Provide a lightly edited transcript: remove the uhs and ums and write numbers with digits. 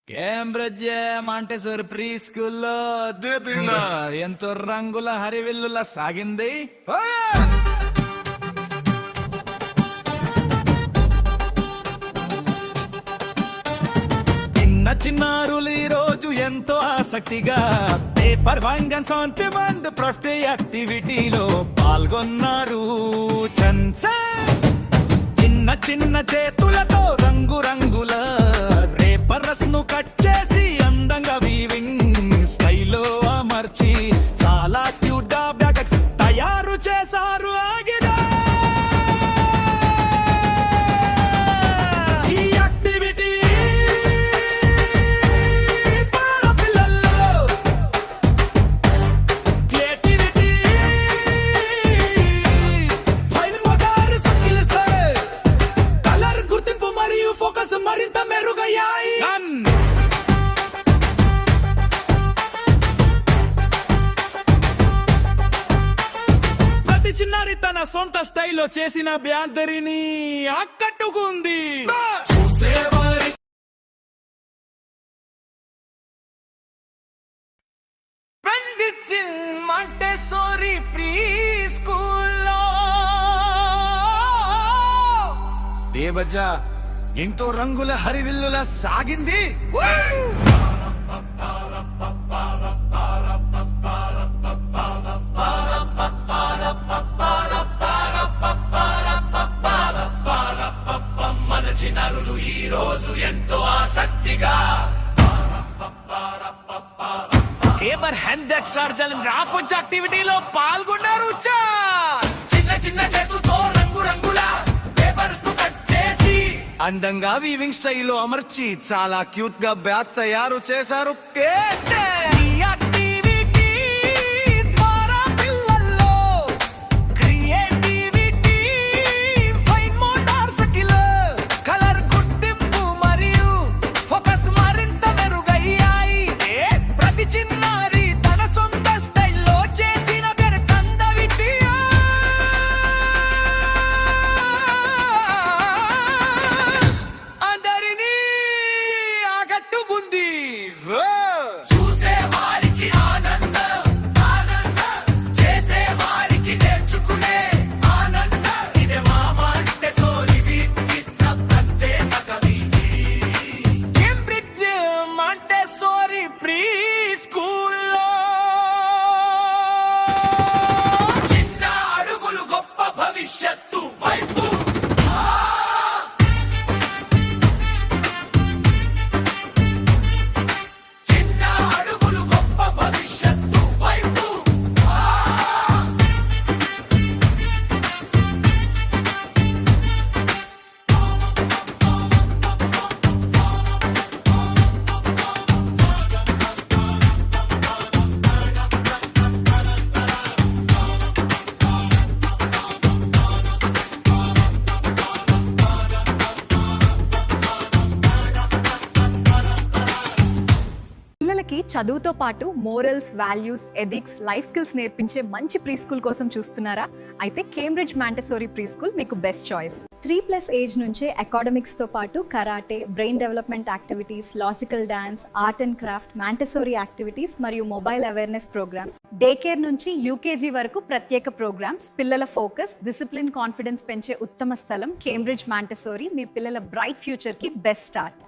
Cambridge Montessori pre స్కూల్లో ఎంతో రంగుల హరివిల్లులా సాగింది. చిన్న చిన్నారులు ఈ రోజు ఎంతో ఆసక్తిగా పేపర్ వైంగన్ సాంటిమెంట్ ప్రఫ్టీ యాక్టివిటీలో పాల్గొన్నారు. చిన్న చిన్న చేతులతో రంగు రంగుల పేపర్స్ ను కట్ చేసి అందంగా వీవింగ్ స్టైల్లో అమర్చి చాలా క్యూట్ గా బ్యాగ్స్ తయారు చేశారు. ఆగిరా ఈ యాక్టివిటీ పిల్లల్లో క్రియేటివిటీ కలర్ గుర్తింపు మరియు ఫోకస్ మరింత మెరుగయ్యాయి. ప్రతి చిన్నారి తన సొంత స్టైల్లో చేసిన బ్యాందరిని ఆకట్టుకుంది. మాంటెసోరీ ప్రీ స్కూల్లో దేవజ ఎంతో రంగుల హరివిల్లులా సాగింది. మన చిన్నారులు ఈ రోజు ఎంతో ఆసక్తిగా పేపర్ హ్యాండ్ రాఫ్ యాక్టివిటీలో పాల్గొన్నారు. చిన్న చిన్న చేతులతో రంగు రంగుల పేపర్స్ ను కట్ చేసి అందంగా వీవింగ్ స్టైల్లో అమర్చి చాలా క్యూట్ గా బ్యాగ్ తయారు చేశారు. చదువుతో పాటు morals, values, ethics, life skills నేర్పించే మంచి ప్రీ స్కూల్ కోసం చూస్తున్నారా? అయితే కేంబ్రిడ్జ్ మాంటెసోరీ ప్రీ స్కూల్ మీకు బెస్ట్ చాయిస్. 3+ ఏజ్ నుంచే అకాడమిక్స్ తో పాటు karate, brain development activities, logical dance, art and craft, Montessori activities మరియు mobile awareness programmes, day care నుంచి యూకేజీ వరకు ప్రత్యేక ప్రోగ్రామ్స్, పిల్లల ఫోకస్, డిసిప్లిన్, కాన్ఫిడెన్స్ పెంచే ఉత్తమ స్థలం కేంబ్రిడ్జ్ మాంటెసోరీ. మీ పిల్లల బ్రైట్ ఫ్యూచర్ కి బెస్ట్ స్టార్ట్.